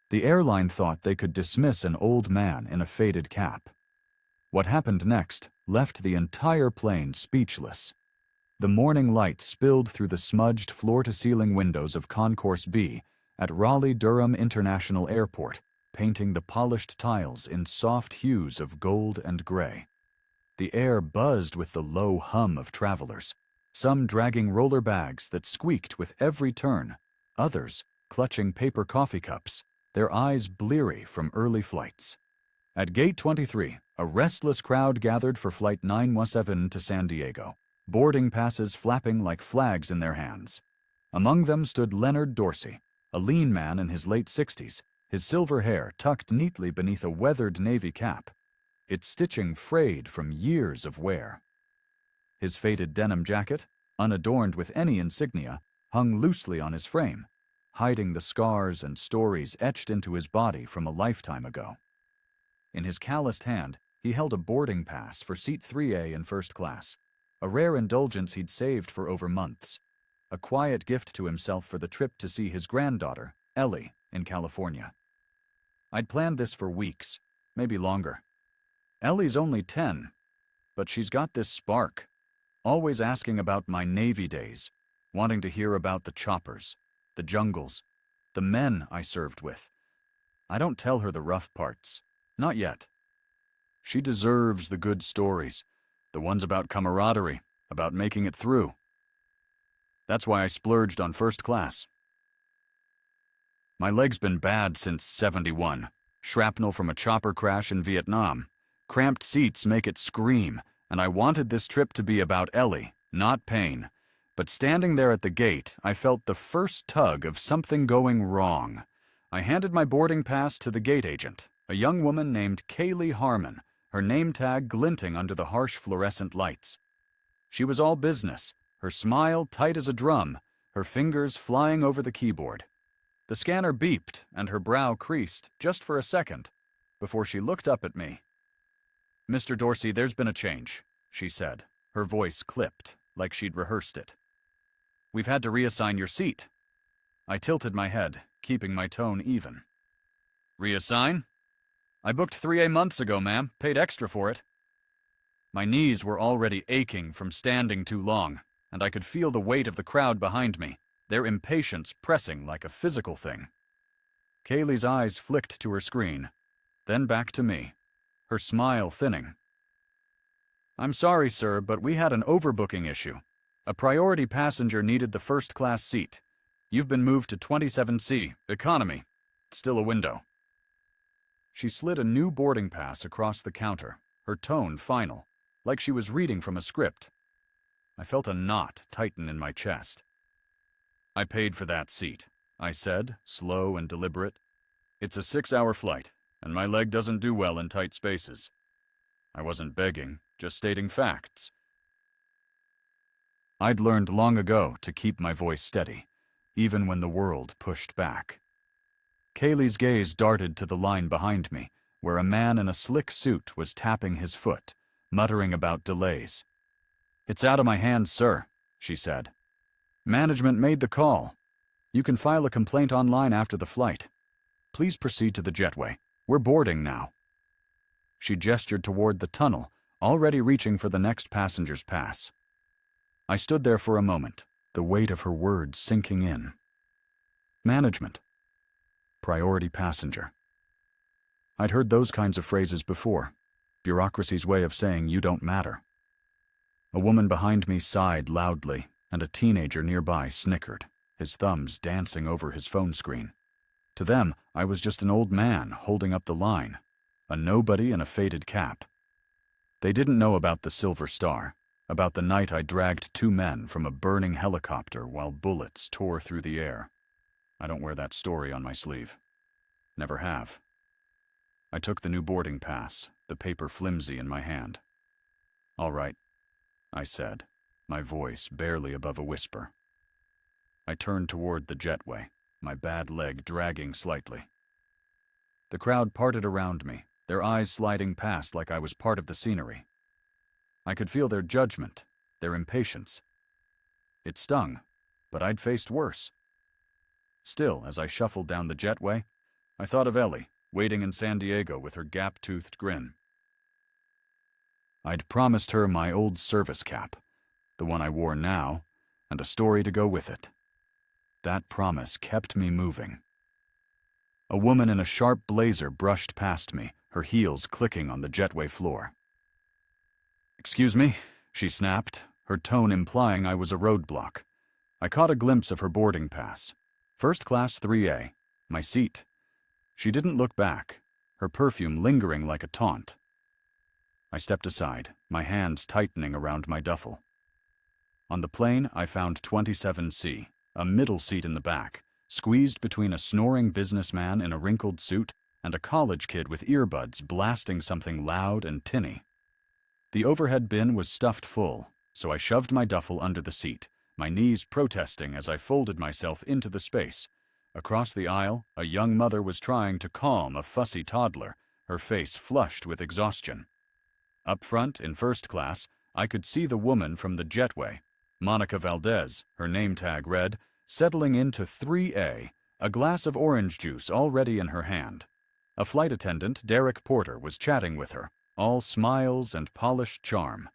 The airline thought they could dismiss an old man in a faded cap. What happened next left the entire plane speechless. The morning light spilled through the smudged floor-to-ceiling windows of Concourse B at Raleigh-Durham International Airport, painting the polished tiles in soft hues of gold and gray. The air buzzed with the low hum of travelers, some dragging roller bags that squeaked with every turn, others clutching paper coffee cups, their eyes bleary from early flights. At Gate 23, a restless crowd gathered for Flight 917 to San Diego, boarding passes flapping like flags in their hands. Among them stood Leonard Dorsey, a lean man in his late 60s, his silver hair tucked neatly beneath a weathered navy cap, its stitching frayed from years of wear. His faded denim jacket, unadorned with any insignia, hung loosely on his frame, hiding the scars and stories etched into his body from a lifetime ago. In his calloused hand, he held a boarding pass for Seat 3A in first class, a rare indulgence he'd saved for over months, a quiet gift to himself for the trip to see his granddaughter, Ellie, in California. I'd planned this for weeks, maybe longer. Ellie's only 10, but she's got this spark, always asking about my Navy days, wanting to hear about the choppers, the jungles, the men I served with. I don't tell her the rough parts, not yet. She deserves the good stories, the ones about camaraderie, about making it through. That's why I splurged on first class. My leg's been bad since '71. Shrapnel from a chopper crash in Vietnam. Cramped seats make it scream, and I wanted this trip to be about Ellie, not pain. But standing there at the gate, I felt the first tug of something going wrong. I handed my boarding pass to the gate agent, a young woman named Kaylee Harmon, her name tag glinting under the harsh fluorescent lights. She was all business, her smile tight as a drum, her fingers flying over the keyboard. The scanner beeped and her brow creased just for a second before she looked up at me. "Mr. Dorsey, there's been a change," she said, her voice clipped like she'd rehearsed it. "We've had to reassign your seat." I tilted my head, keeping my tone even. "Reassign? I booked 3A months ago, ma'am, paid extra for it." My knees were already aching from standing too long, and I could feel the weight of the crowd behind me, their impatience pressing like a physical thing. Kaylee's eyes flicked to her screen, then back to me, her smile thinning. "I'm sorry, sir, but we had an overbooking issue. A priority passenger needed the first-class seat. You've been moved to 27C, economy. Still a window." She slid a new boarding pass across the counter, her tone final, like she was reading from a script. I felt a knot tighten in my chest. "I paid for that seat," I said, slow and deliberate. "It's a 6-hour flight, and my leg doesn't do well in tight spaces." I wasn't begging, just stating facts. I'd learned long ago to keep my voice steady, even when the world pushed back. Kaylee's gaze darted to the line behind me, where a man in a slick suit was tapping his foot, muttering about delays. "It's out of my hands, sir," she said. "Management made the call. You can file a complaint online after the flight. Please proceed to the jetway. We're boarding now." She gestured toward the tunnel, already reaching for the next passenger's pass. I stood there for a moment, the weight of her words sinking in. Management. Priority passenger. I'd heard those kinds of phrases before, bureaucracy's way of saying you don't matter. A woman behind me sighed loudly, and a teenager nearby snickered, his thumbs dancing over his phone screen. To them, I was just an old man holding up the line, a nobody in a faded cap. They didn't know about the Silver Star, about the night I dragged 2 men from a burning helicopter while bullets tore through the air. I don't wear that story on my sleeve. Never have. I took the new boarding pass, the paper flimsy in my hand. "All right," I said, my voice barely above a whisper. I turned toward the jetway, my bad leg dragging slightly. The crowd parted around me, their eyes sliding past like I was part of the scenery. I could feel their judgment, their impatience. It stung, but I'd faced worse. Still, as I shuffled down the jetway, I thought of Ellie, waiting in San Diego with her gap-toothed grin. I'd promised her my old service cap, the one I wore now, and a story to go with it. That promise kept me moving. A woman in a sharp blazer brushed past me, her heels clicking on the jetway floor. "Excuse me," she snapped, her tone implying I was a roadblock. I caught a glimpse of her boarding pass. First class 3A, my seat. She didn't look back, her perfume lingering like a taunt. I stepped aside, my hands tightening around my duffel. On the plane, I found 27C, a middle seat in the back, squeezed between a snoring businessman in a wrinkled suit and a college kid with earbuds blasting something loud and tinny. The overhead bin was stuffed full, so I shoved my duffel under the seat, my knees protesting as I folded myself into the space. Across the aisle, a young mother was trying to calm a fussy toddler, her face flushed with exhaustion. Up front, in first class, I could see the woman from the jetway, Monica Valdez, her name tag read, settling into 3A, a glass of orange juice already in her hand. A flight attendant, Derek Porter, was chatting with her, all smiles and polished charm.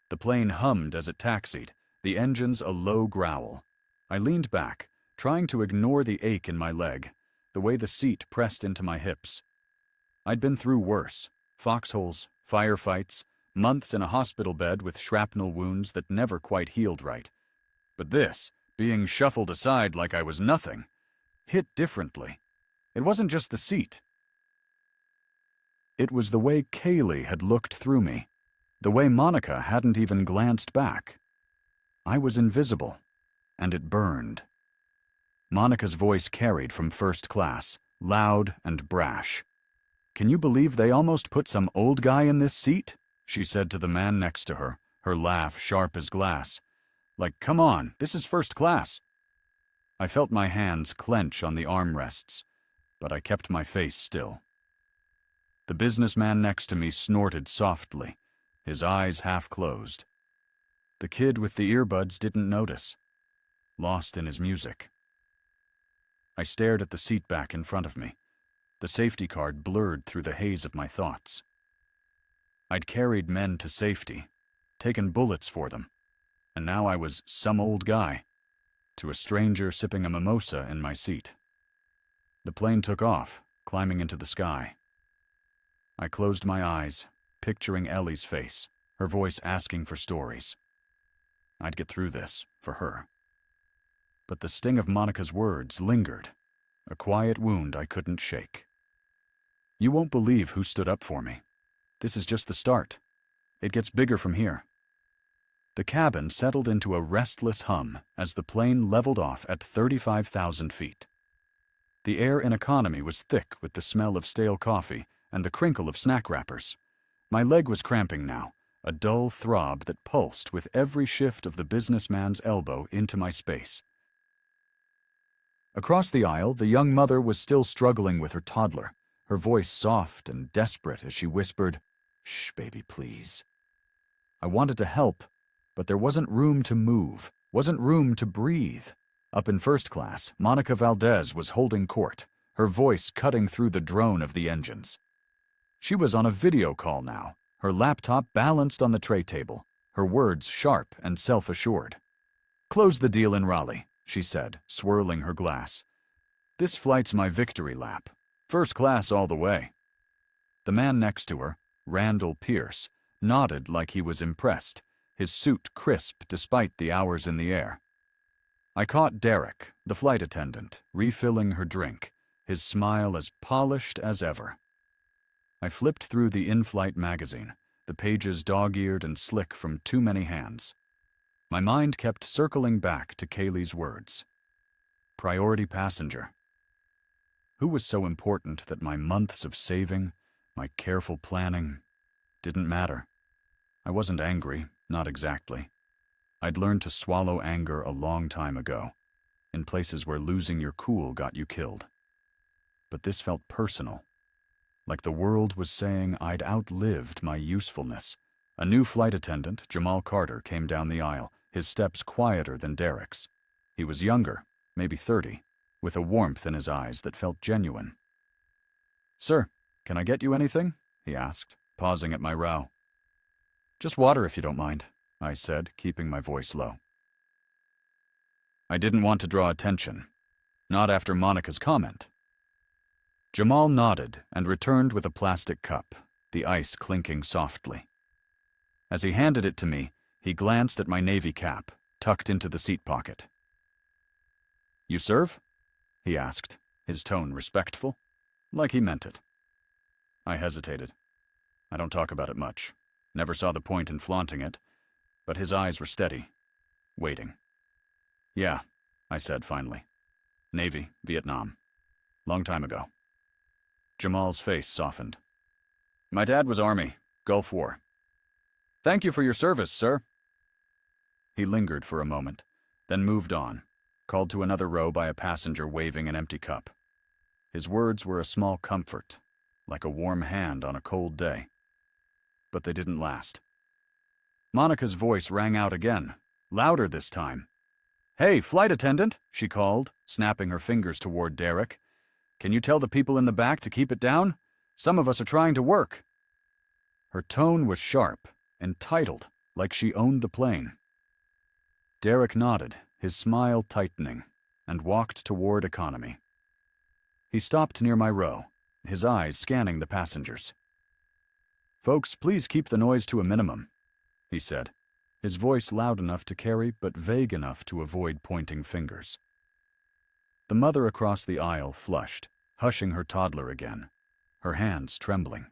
The plane hummed as it taxied, the engines a low growl. I leaned back, trying to ignore the ache in my leg, the way the seat pressed into my hips. I'd been through worse: foxholes, firefights, months in a hospital bed with shrapnel wounds that never quite healed right. But this, being shuffled aside like I was nothing, hit differently. It wasn't just the seat. It was the way Kaylee had looked through me, the way Monica hadn't even glanced back. I was invisible, and it burned. Monica's voice carried from first class, loud and brash. "Can you believe they almost put some old guy in this seat?" she said to the man next to her, her laugh sharp as glass. "Like, come on, this is first class." I felt my hands clench on the armrests, but I kept my face still. The businessman next to me snorted softly, his eyes half closed. The kid with the earbuds didn't notice, lost in his music. I stared at the seat back in front of me, the safety card blurred through the haze of my thoughts. I'd carried men to safety, taken bullets for them, and now I was some old guy, to a stranger sipping a mimosa in my seat. The plane took off, climbing into the sky. I closed my eyes, picturing Ellie's face, her voice asking for stories. I'd get through this, for her. But the sting of Monica's words lingered, a quiet wound I couldn't shake. "You won't believe who stood up for me. This is just the start. It gets bigger from here." The cabin settled into a restless hum as the plane leveled off at 35,000 feet. The air in economy was thick with the smell of stale coffee and the crinkle of snack wrappers. My leg was cramping now, a dull throb that pulsed with every shift of the businessman's elbow into my space. Across the aisle, the young mother was still struggling with her toddler, her voice soft and desperate as she whispered, "Shh, baby, please." I wanted to help, but there wasn't room to move, wasn't room to breathe. Up in first class, Monica Valdez was holding court, her voice cutting through the drone of the engines. She was on a video call now, her laptop balanced on the tray table, her words sharp and self-assured. "Close the deal in Raleigh," she said, swirling her glass. "This flight's my victory lap. First class all the way." The man next to her, Randall Pierce, nodded like he was impressed, his suit crisp despite the hours in the air. I caught Derek, the flight attendant, refilling her drink, his smile as polished as ever. I flipped through the in-flight magazine, the pages dog-eared and slick from too many hands. My mind kept circling back to Kaylee's words. Priority passenger. Who was so important that my months of saving, my careful planning, didn't matter? I wasn't angry, not exactly. I'd learned to swallow anger a long time ago, in places where losing your cool got you killed. But this felt personal, like the world was saying I'd outlived my usefulness. A new flight attendant, Jamal Carter, came down the aisle, his steps quieter than Derek's. He was younger, maybe 30, with a warmth in his eyes that felt genuine. "Sir, can I get you anything?" he asked, pausing at my row. "Just water if you don't mind," I said, keeping my voice low. I didn't want to draw attention, not after Monica's comment. Jamal nodded and returned with a plastic cup, the ice clinking softly. As he handed it to me, he glanced at my navy cap, tucked into the seat pocket. "You serve?" he asked, his tone respectful, like he meant it. I hesitated. I don't talk about it much. Never saw the point in flaunting it, but his eyes were steady, waiting. "Yeah," I said finally. "Navy, Vietnam. Long time ago." Jamal's face softened. "My dad was Army, Gulf War." "Thank you for your service, sir." He lingered for a moment, then moved on, called to another row by a passenger waving an empty cup. His words were a small comfort, like a warm hand on a cold day. But they didn't last. Monica's voice rang out again, louder this time. "Hey, flight attendant," she called, snapping her fingers toward Derek. "Can you tell the people in the back to keep it down? Some of us are trying to work." Her tone was sharp, entitled, like she owned the plane. Derek nodded, his smile tightening, and walked toward economy. He stopped near my row, his eyes scanning the passengers. "Folks, please keep the noise to a minimum," he said, his voice loud enough to carry but vague enough to avoid pointing fingers. The mother across the aisle flushed, hushing her toddler again, her hands trembling.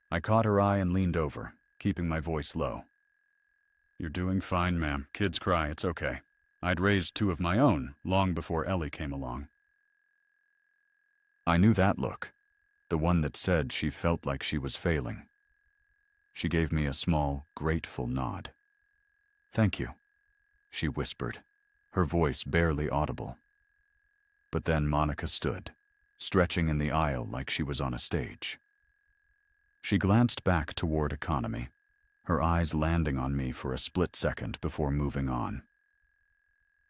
I caught her eye and leaned over, keeping my voice low. "You're doing fine, ma'am. Kids cry, it's okay. I'd raised 2 of my own long before Ellie came along." I knew that look, the one that said she felt like she was failing. She gave me a small, grateful nod. "Thank you," she whispered, her voice barely audible. But then Monica stood, stretching in the aisle like she was on a stage. She glanced back toward economy, her eyes landing on me for a split second before moving on.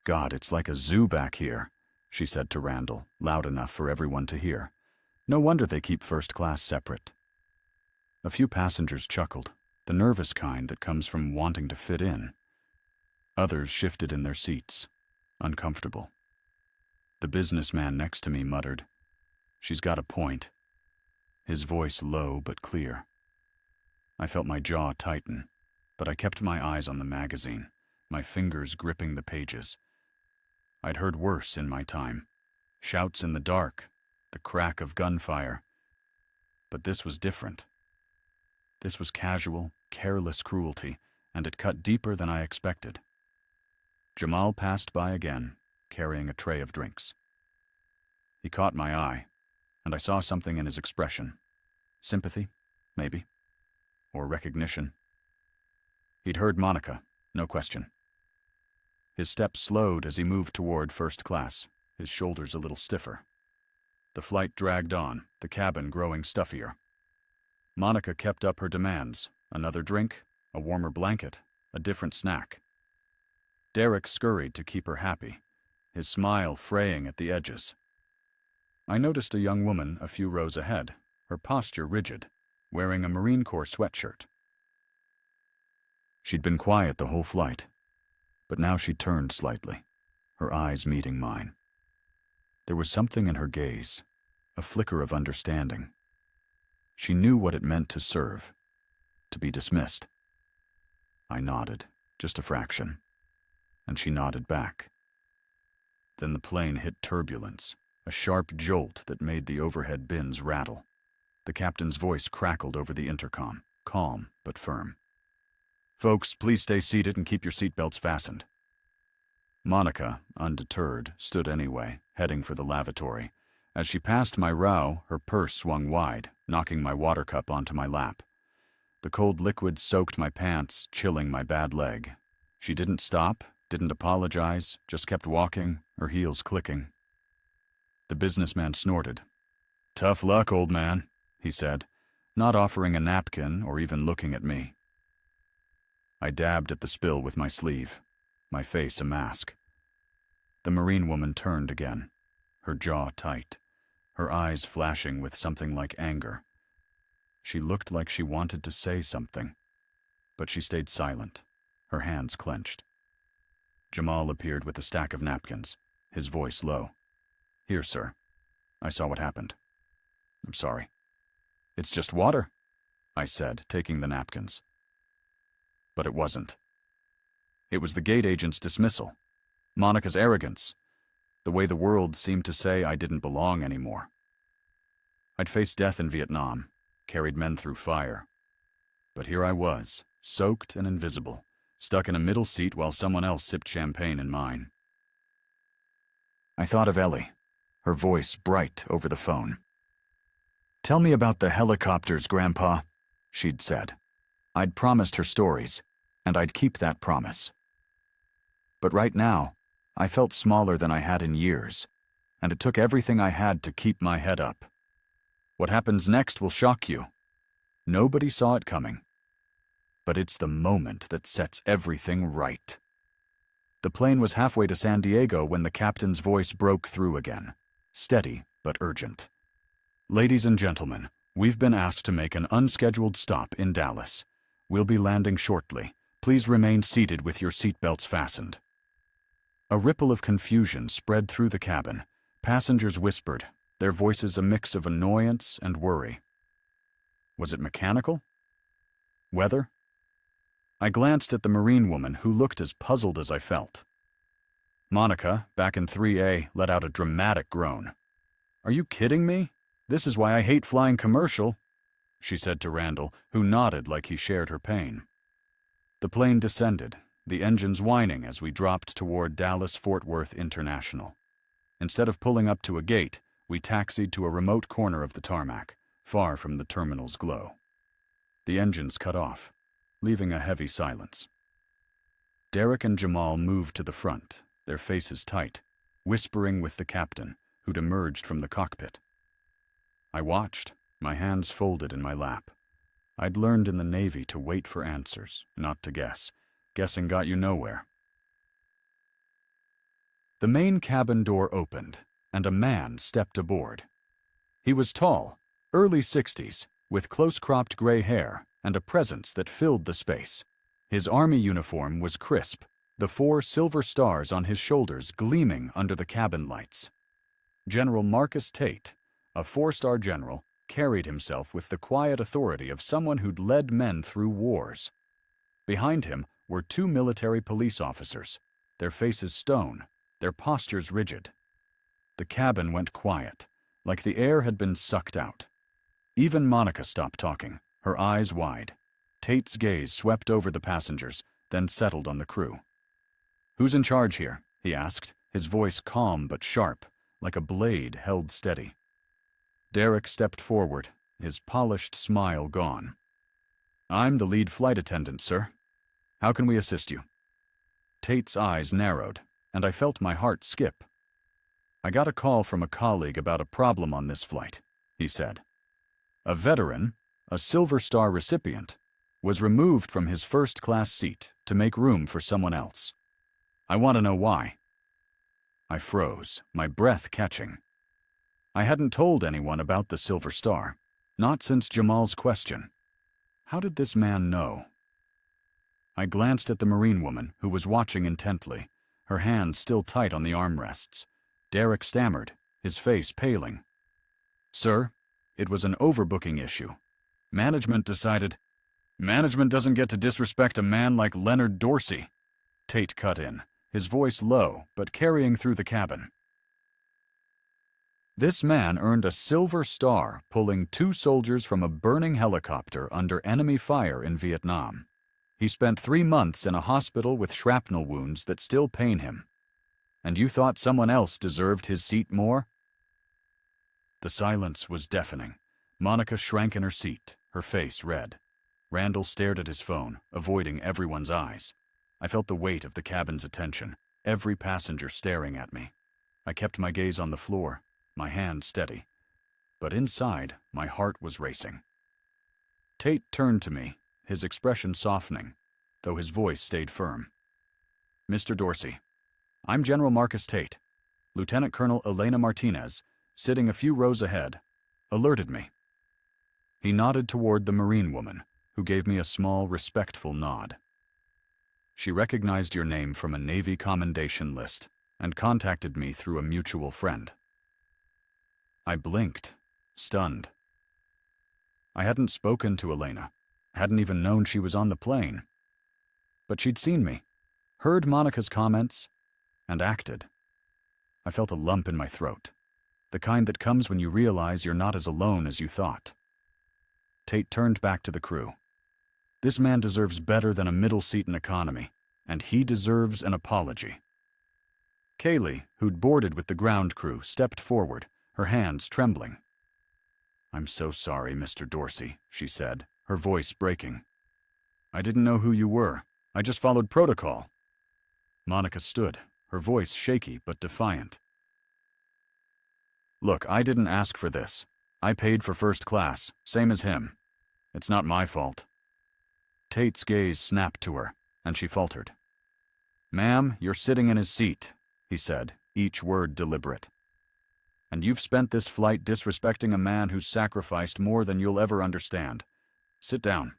"God, it's like a zoo back here," she said to Randall, loud enough for everyone to hear. "No wonder they keep first class separate." A few passengers chuckled, the nervous kind that comes from wanting to fit in. Others shifted in their seats, uncomfortable. The businessman next to me muttered, "She's got a point," his voice low but clear. I felt my jaw tighten, but I kept my eyes on the magazine, my fingers gripping the pages. I'd heard worse in my time. Shouts in the dark, the crack of gunfire. But this was different. This was casual, careless cruelty, and it cut deeper than I expected. Jamal passed by again, carrying a tray of drinks. He caught my eye, and I saw something in his expression. Sympathy, maybe. Or recognition. He'd heard Monica, no question. His steps slowed as he moved toward first class, his shoulders a little stiffer. The flight dragged on, the cabin growing stuffier. Monica kept up her demands, another drink, a warmer blanket, a different snack. Derek scurried to keep her happy, his smile fraying at the edges. I noticed a young woman a few rows ahead, her posture rigid, wearing a Marine Corps sweatshirt. She'd been quiet the whole flight, but now she turned slightly, her eyes meeting mine. There was something in her gaze, a flicker of understanding. She knew what it meant to serve, to be dismissed. I nodded, just a fraction, and she nodded back. Then the plane hit turbulence, a sharp jolt that made the overhead bins rattle. The captain's voice crackled over the intercom, calm but firm. "Folks, please stay seated and keep your seatbelts fastened." Monica, undeterred, stood anyway, heading for the lavatory. As she passed my row, her purse swung wide, knocking my water cup onto my lap. The cold liquid soaked my pants, chilling my bad leg. She didn't stop, didn't apologize, just kept walking, her heels clicking. The businessman snorted. "Tough luck, old man," he said, not offering a napkin or even looking at me. I dabbed at the spill with my sleeve, my face a mask. The Marine woman turned again, her jaw tight, her eyes flashing with something like anger. She looked like she wanted to say something, but she stayed silent, her hands clenched. Jamal appeared with a stack of napkins, his voice low. "Here, sir. I saw what happened. I'm sorry." "It's just water," I said, taking the napkins. But it wasn't. It was the gate agent's dismissal, Monica's arrogance, the way the world seemed to say I didn't belong anymore. I'd faced death in Vietnam, carried men through fire. But here I was, soaked and invisible, stuck in a middle seat while someone else sipped champagne in mine. I thought of Ellie, her voice bright over the phone. "Tell me about the helicopters, Grandpa," she'd said. I'd promised her stories, and I'd keep that promise. But right now, I felt smaller than I had in years, and it took everything I had to keep my head up. What happens next will shock you. Nobody saw it coming. But it's the moment that sets everything right. The plane was halfway to San Diego when the captain's voice broke through again, steady but urgent. "Ladies and gentlemen, we've been asked to make an unscheduled stop in Dallas. We'll be landing shortly. Please remain seated with your seatbelts fastened." A ripple of confusion spread through the cabin. Passengers whispered, their voices a mix of annoyance and worry. Was it mechanical? Weather? I glanced at the Marine woman who looked as puzzled as I felt. Monica, back in 3A, let out a dramatic groan. "Are you kidding me? This is why I hate flying commercial," she said to Randall, who nodded like he shared her pain. The plane descended, the engines whining as we dropped toward Dallas-Fort Worth International. Instead of pulling up to a gate, we taxied to a remote corner of the tarmac, far from the terminal's glow. The engines cut off, leaving a heavy silence. Derek and Jamal moved to the front, their faces tight, whispering with the captain, who'd emerged from the cockpit. I watched, my hands folded in my lap. I'd learned in the Navy to wait for answers, not to guess. Guessing got you nowhere. The main cabin door opened, and a man stepped aboard. He was tall, early 60s, with close-cropped gray hair and a presence that filled the space. His army uniform was crisp, the 4 silver stars on his shoulders gleaming under the cabin lights. General Marcus Tate, a 4-star general, carried himself with the quiet authority of someone who'd led men through wars. Behind him were 2 military police officers, their faces stone, their postures rigid. The cabin went quiet, like the air had been sucked out. Even Monica stopped talking, her eyes wide. Tate's gaze swept over the passengers, then settled on the crew. "Who's in charge here?" he asked, his voice calm but sharp, like a blade held steady. Derek stepped forward, his polished smile gone. "I'm the lead flight attendant, sir. How can we assist you?" Tate's eyes narrowed, and I felt my heart skip. "I got a call from a colleague about a problem on this flight," he said. A veteran, a Silver Star recipient, was removed from his first-class seat to make room for someone else. "I want to know why." I froze, my breath catching. I hadn't told anyone about the Silver Star, not since Jamal's question. How did this man know? I glanced at the Marine woman, who was watching intently, her hands still tight on the armrests. Derek stammered, his face paling. "Sir, it was an overbooking issue. Management decided—" "Management doesn't get to disrespect a man like Leonard Dorsey," Tate cut in, his voice low but carrying through the cabin. This man earned a Silver Star pulling 2 soldiers from a burning helicopter under enemy fire in Vietnam. He spent 3 months in a hospital with shrapnel wounds that still pain him. And you thought someone else deserved his seat more? The silence was deafening. Monica shrank in her seat, her face red. Randall stared at his phone, avoiding everyone's eyes. I felt the weight of the cabin's attention, every passenger staring at me. I kept my gaze on the floor, my hand steady. But inside, my heart was racing. Tate turned to me, his expression softening, though his voice stayed firm. "Mr. Dorsey, I'm General Marcus Tate. Lieutenant Colonel Elena Martinez, sitting a few rows ahead, alerted me. He nodded toward the Marine woman, who gave me a small, respectful nod. She recognized your name from a Navy commendation list and contacted me through a mutual friend. I blinked, stunned. I hadn't spoken to Elena, hadn't even known she was on the plane. But she'd seen me, heard Monica's comments, and acted. I felt a lump in my throat, the kind that comes when you realize you're not as alone as you thought. Tate turned back to the crew. This man deserves better than a middle seat in economy, and he deserves an apology. Kaylee, who'd boarded with the ground crew, stepped forward, her hands trembling. "I'm so sorry, Mr. Dorsey," she said, her voice breaking. "I didn't know who you were. I just followed protocol." Monica stood, her voice shaky but defiant. "Look, I didn't ask for this. I paid for first class, same as him. It's not my fault." Tate's gaze snapped to her, and she faltered. "Ma'am, you're sitting in his seat," he said, each word deliberate. "And you've spent this flight disrespecting a man who's sacrificed more than you'll ever understand. Sit down."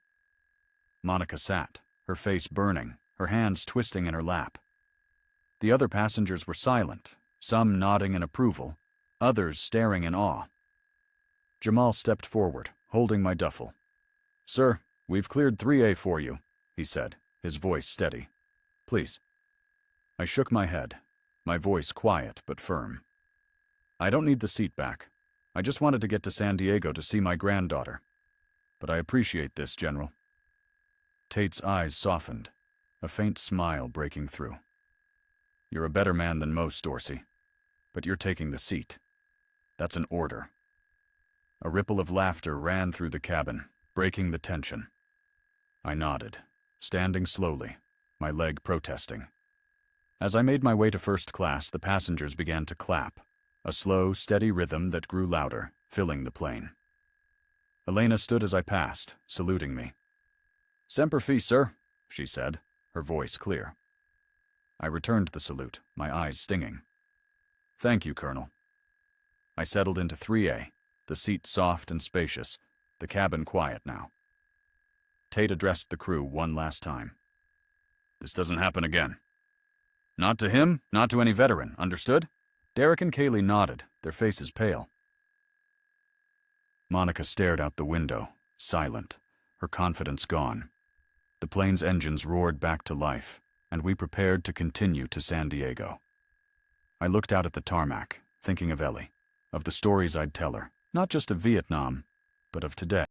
Monica sat, her face burning, her hands twisting in her lap. The other passengers were silent, some nodding in approval, others staring in awe. Jamal stepped forward, holding my duffel. "Sir, we've cleared 3A for you," he said, his voice steady. "Please." I shook my head, my voice quiet but firm. "I don't need the seat back. I just wanted to get to San Diego to see my granddaughter. But I appreciate this, General." Tate's eyes softened, a faint smile breaking through. "You're a better man than most, Dorsey. But you're taking the seat. That's an order." A ripple of laughter ran through the cabin, breaking the tension. I nodded, standing slowly, my leg protesting. As I made my way to first class, the passengers began to clap, a slow, steady rhythm that grew louder, filling the plane. Elena stood as I passed, saluting me. "Semper Fi, sir," she said, her voice clear. I returned the salute, my eyes stinging. "Thank you, Colonel." I settled into 3A, the seat soft and spacious, the cabin quiet now. Tate addressed the crew one last time. "This doesn't happen again. Not to him, not to any veteran, understood?" Derek and Kaylee nodded, their faces pale. Monica stared out the window, silent, her confidence gone. The plane's engines roared back to life, and we prepared to continue to San Diego. I looked out at the tarmac, thinking of Ellie, of the stories I'd tell her, not just of Vietnam, but of today.